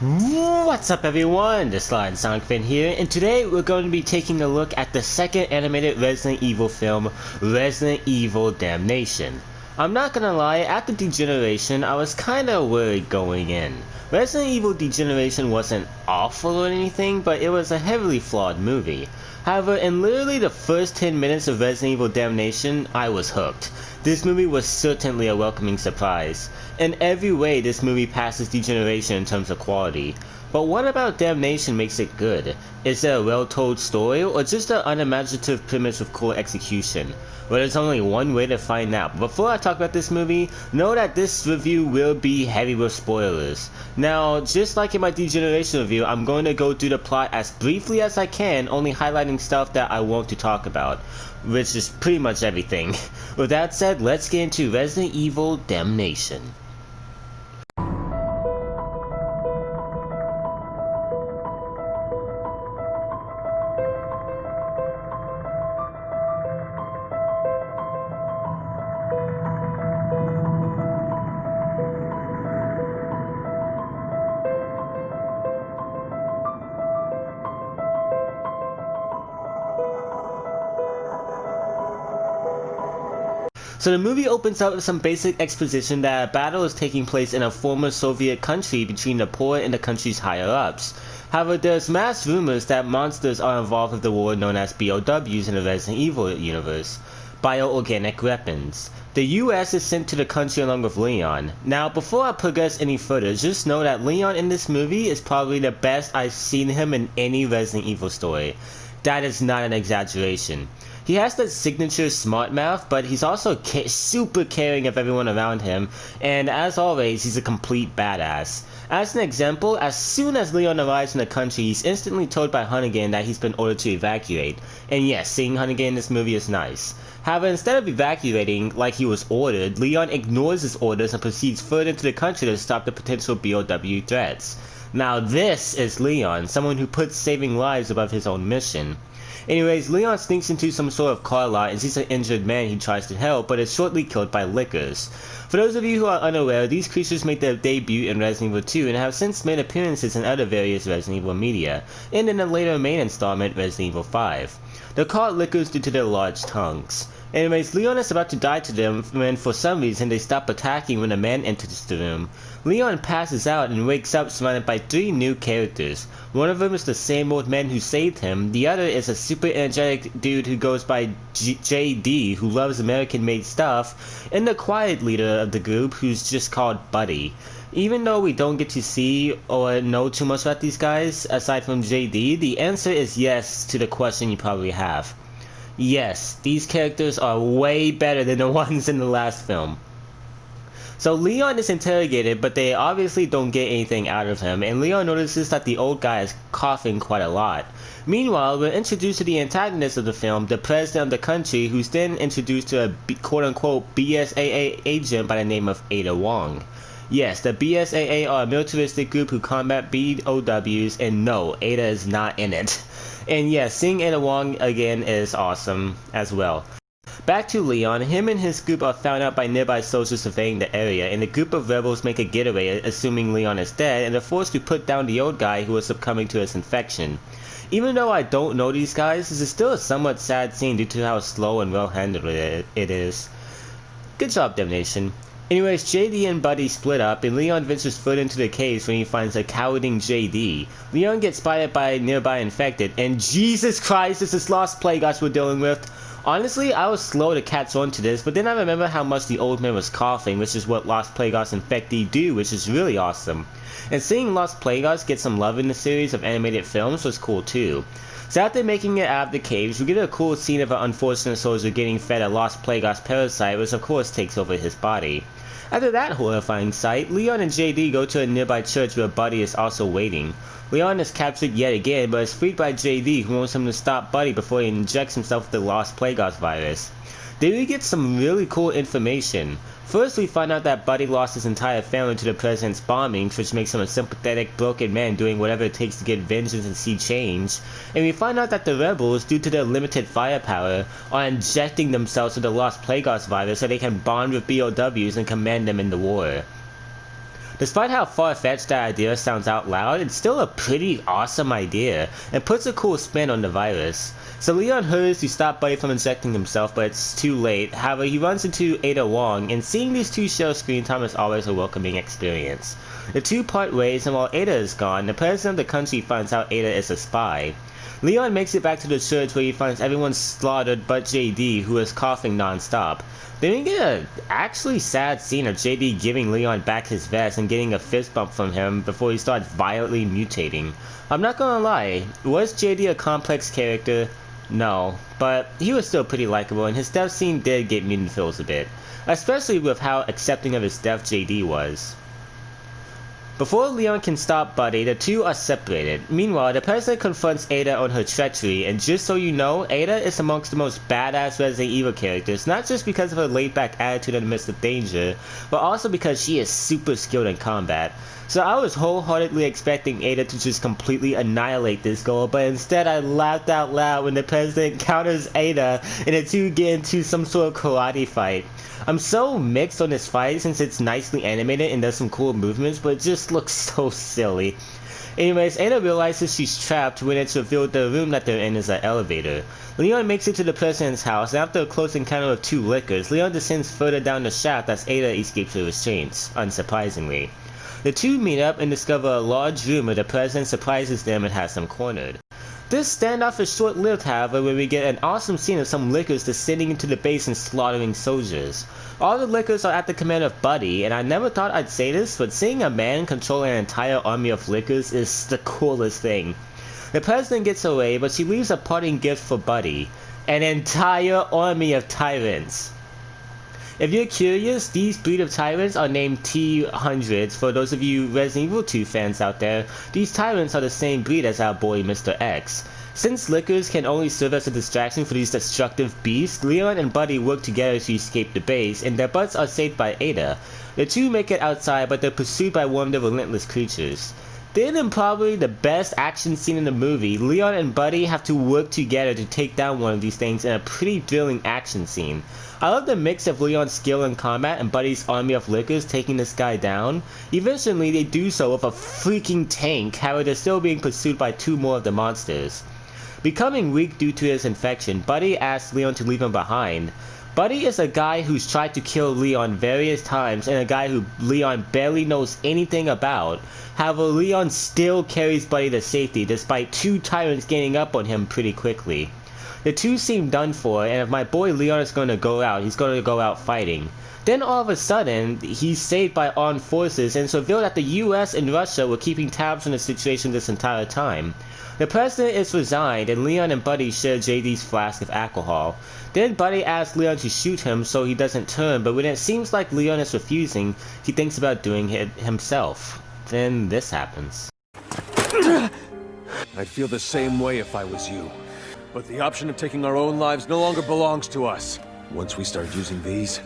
What's up everyone, this is Sonic here, and today we're going to be taking a look at the second animated Resident Evil film, Resident Evil Damnation. I'm not gonna lie, after Degeneration, I was kinda worried going in. Resident Evil Degeneration wasn't awful or anything, but it was a heavily flawed movie. However, in literally the first 10 minutes of Resident Evil Damnation, I was hooked. This movie was certainly a welcoming surprise. In every way, this movie passes Degeneration in terms of quality. But what about Damnation makes it good? Is it a well-told story, or just an unimaginative premise with cool execution? Well, there's only one way to find out. But before I talk about this movie, know that this review will be heavy with spoilers. Now, just like in my Degeneration review, I'm going to go through the plot as briefly as I can, only highlighting stuff that I want to talk about, which is pretty much everything. With that said, let's get into Resident Evil Damnation. So the movie opens up with some basic exposition that a battle is taking place in a former Soviet country between the poor and the country's higher-ups. However, there's mass rumors that monsters are involved with the war known as BOWs in the Resident Evil universe, bioorganic weapons. The US is sent to the country along with Leon. Now, before I progress any further, just know that Leon in this movie is probably the best I've seen him in any Resident Evil story. That is not an exaggeration. He has that signature smart mouth, but he's also super caring of everyone around him, and as always, he's a complete badass. As an example, as soon as Leon arrives in the country, he's instantly told by Hunnigan that he's been ordered to evacuate. And yes, seeing Hunnigan in this movie is nice. However, instead of evacuating like he was ordered, Leon ignores his orders and proceeds further into the country to stop the potential BOW threats. Now this is Leon, someone who puts saving lives above his own mission. Anyways, Leon sneaks into some sort of car lot and sees an injured man he tries to help, but is shortly killed by lickers. For those of you who are unaware, these creatures made their debut in Resident Evil 2 and have since made appearances in other various Resident Evil media, and in the later main installment, Resident Evil 5. They're called lickers due to their large tongues. Anyways, Leon is about to die to them when for some reason they stop attacking when a man enters the room. Leon passes out and wakes up surrounded by 3 new characters. One of them is the same old man who saved him, the other is a super energetic dude who goes by JD, who loves American-made stuff, and the quiet leader of the group who's just called Buddy. Even though we don't get to see or know too much about these guys, aside from JD, the answer is yes to the question you probably have. Yes, these characters are way better than the ones in the last film. So Leon is interrogated, but they obviously don't get anything out of him, and Leon notices that the old guy is coughing quite a lot. Meanwhile, we're introduced to the antagonist of the film, the president of the country, who's then introduced to a quote-unquote BSAA agent by the name of Ada Wong. Yes, the BSAA are a militaristic group who combat BOWs, and no, Ada is not in it. And yes, seeing Ada Wong again is awesome as well. Back to Leon, him and his group are found out by nearby soldiers surveying the area, and a group of rebels make a getaway assuming Leon is dead, and are forced to put down the old guy who is succumbing to his infection. Even though I don't know these guys, this is still a somewhat sad scene due to how slow and well handled it is. Good job, Damnation. Anyways, JD and Buddy split up, and Leon ventures further into the caves when he finds a cowarding JD. Leon gets spotted by a nearby infected, and Jesus Christ, this is Lost Plagueis we're dealing with. Honestly, I was slow to catch on to this, but then I remember how much the old man was coughing, which is what Lost Plagueis infectee do, which is really awesome. And seeing Lost Plagueis get some love in the series of animated films was cool too. So after making it out of the caves, we get a cool scene of an unfortunate soldier getting fed a Lost Plagueis parasite, which of course takes over his body. After that horrifying sight, Leon and JD go to a nearby church where Buddy is also waiting. Leon is captured yet again, but is freed by JD, who wants him to stop Buddy before he injects himself with the Lost Plagueis virus. Then we get some really cool information. First, we find out that Buddy lost his entire family to the president's bombings, which makes him a sympathetic, broken man doing whatever it takes to get vengeance and see change. And we find out that the rebels, due to their limited firepower, are injecting themselves with the Lost Plagueis virus so they can bond with BOWs and command them in the war. Despite how far-fetched that idea sounds out loud, it's still a pretty awesome idea, and puts a cool spin on the virus. So Leon hurries to stop Buddy from injecting himself, but it's too late. However, he runs into Ada Wong, and seeing these two share screen time is always a welcoming experience. The two part ways, and while Ada is gone, the president of the country finds out Ada is a spy. Leon makes it back to the church where he finds everyone slaughtered but JD, who is coughing non-stop. Then we get a actually sad scene of JD giving Leon back his vest and getting a fist bump from him before he starts violently mutating. I'm not gonna lie, was JD a complex character? No, but he was still pretty likable, and his death scene did get me in the feels a bit, especially with how accepting of his death JD was. Before Leon can stop Buddy, the two are separated. Meanwhile, the president confronts Ada on her treachery, and just so you know, Ada is amongst the most badass Resident Evil characters, not just because of her laid-back attitude in the midst of danger, but also because she is super skilled in combat. So I was wholeheartedly expecting Ada to just completely annihilate this girl, but instead I laughed out loud when the president counters Ada and the two get into some sort of karate fight. I'm so mixed on this fight since it's nicely animated and does some cool movements, but it just looks so silly. Anyways, Ada realizes she's trapped when it's revealed the room that they're in is an elevator. Leon makes it to the president's house, and after a close encounter with two lickers, Leon descends further down the shaft as Ada escapes her restraints, unsurprisingly. The two meet up and discover a large room where the president surprises them and has them cornered. This standoff is short-lived, however, where we get an awesome scene of some lickers descending into the base and slaughtering soldiers. All the lickers are at the command of Buddy, and I never thought I'd say this, but seeing a man control an entire army of lickers is the coolest thing. The president gets away, but she leaves a parting gift for Buddy. An entire army of tyrants. If you're curious, these breed of tyrants are named T-100s. For those of you Resident Evil 2 fans out there, these tyrants are the same breed as our boy Mr. X. Since lickers can only serve as a distraction for these destructive beasts, Leon and Buddy work together to escape the base, and their butts are saved by Ada. The two make it outside, but they're pursued by one of the relentless creatures. Then, in probably the best action scene in the movie, Leon and Buddy have to work together to take down one of these things in a pretty thrilling action scene. I love the mix of Leon's skill in combat and Buddy's army of lickers taking this guy down. Eventually, they do so with a freaking tank, however they're still being pursued by two more of the monsters. Becoming weak due to his infection, Buddy asks Leon to leave him behind. Buddy is a guy who's tried to kill Leon various times and a guy who Leon barely knows anything about. However, Leon still carries Buddy to safety despite two tyrants gaining up on him pretty quickly. The two seem done for, and if my boy Leon is going to go out, he's going to go out fighting. Then all of a sudden, he's saved by armed forces, and it's revealed that the US and Russia were keeping tabs on the situation this entire time. The president is resigned, and Leon and Buddy share JD's flask of alcohol. Then Buddy asks Leon to shoot him so he doesn't turn, but when it seems like Leon is refusing, he thinks about doing it himself. Then this happens. I'd feel the same way if I was you. But the option of taking our own lives no longer belongs to us. Once we start using these,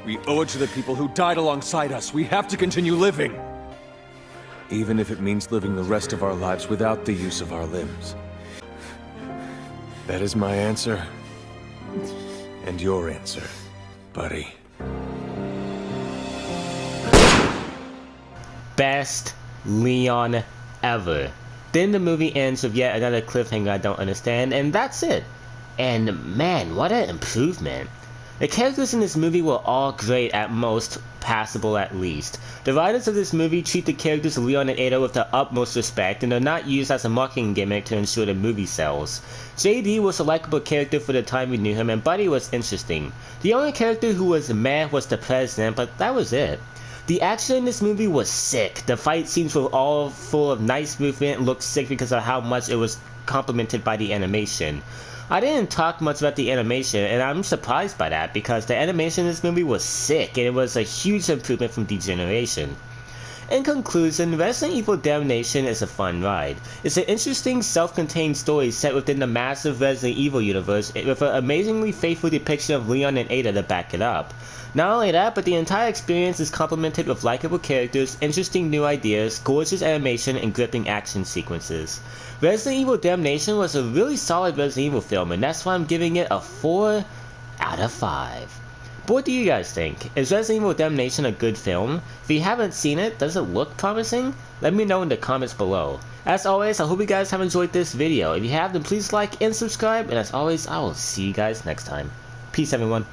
we owe it to the people who died alongside us. We have to continue living. Even if it means living the rest of our lives without the use of our limbs. That is my answer. And your answer, buddy. Best Leon ever. Then the movie ends with yet another cliffhanger I don't understand, and that's it. And man, what an improvement. The characters in this movie were all great at most, passable at least. The writers of this movie treat the characters of Leon and Ada with the utmost respect, and they're not used as a marketing gimmick to ensure the movie sells. JD was a likable character for the time we knew him, and Buddy was interesting. The only character who was meh was the president, but that was it. The action in this movie was sick. The fight scenes were all full of nice movement and looked sick because of how much it was complemented by the animation. I didn't talk much about the animation, and I'm surprised by that because the animation in this movie was sick and it was a huge improvement from Degeneration. In conclusion, Resident Evil Damnation is a fun ride. It's an interesting, self-contained story set within the massive Resident Evil universe with an amazingly faithful depiction of Leon and Ada to back it up. Not only that, but the entire experience is complemented with likable characters, interesting new ideas, gorgeous animation, and gripping action sequences. Resident Evil Damnation was a really solid Resident Evil film, and that's why I'm giving it a 4 out of 5. But what do you guys think? Is Resident Evil Damnation a good film? If you haven't seen it, does it look promising? Let me know in the comments below. As always, I hope you guys have enjoyed this video. If you have, then please like and subscribe, and as always, I will see you guys next time. Peace, everyone.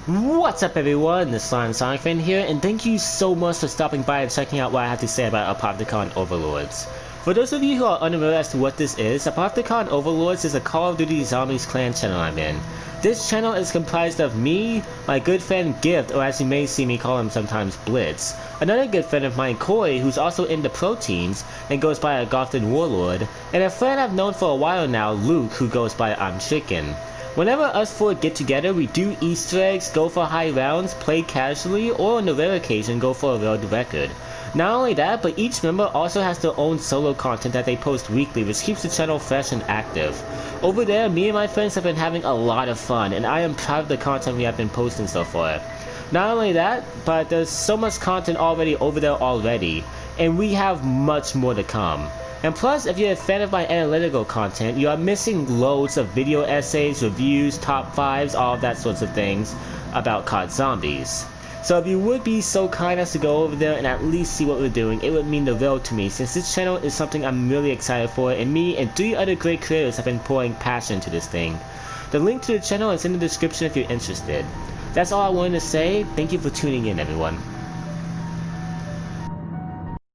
What's up, everyone? This is Sonic Fan here, and thank you so much for stopping by and checking out what I have to say about Apopticon Overlords. For those of you who are unaware as to what this is, Apopticon Overlords is a Call of Duty Zombies clan channel I'm in. This channel is comprised of me, my good friend Gift, or as you may see me call him sometimes Blitz, another good friend of mine Corey, who's also into proteins and goes by a Gotham Warlord, and a friend I've known for a while now, Luke, who goes by I'm Chicken. Whenever us four get together, we do Easter eggs, go for high rounds, play casually, or on the rare occasion go for a world record. Not only that, but each member also has their own solo content that they post weekly, which keeps the channel fresh and active. Over there, me and my friends have been having a lot of fun, and I am proud of the content we have been posting so far. Not only that, but there's so much content already over there already, and we have much more to come. And plus, if you're a fan of my analytical content, you are missing loads of video essays, reviews, top 5s, all of that sorts of things about COD Zombies. So if you would be so kind as to go over there and at least see what we're doing, it would mean the world to me, since this channel is something I'm really excited for, and me and 3 other great creators have been pouring passion into this thing. The link to the channel is in the description if you're interested. That's all I wanted to say. Thank you for tuning in, everyone.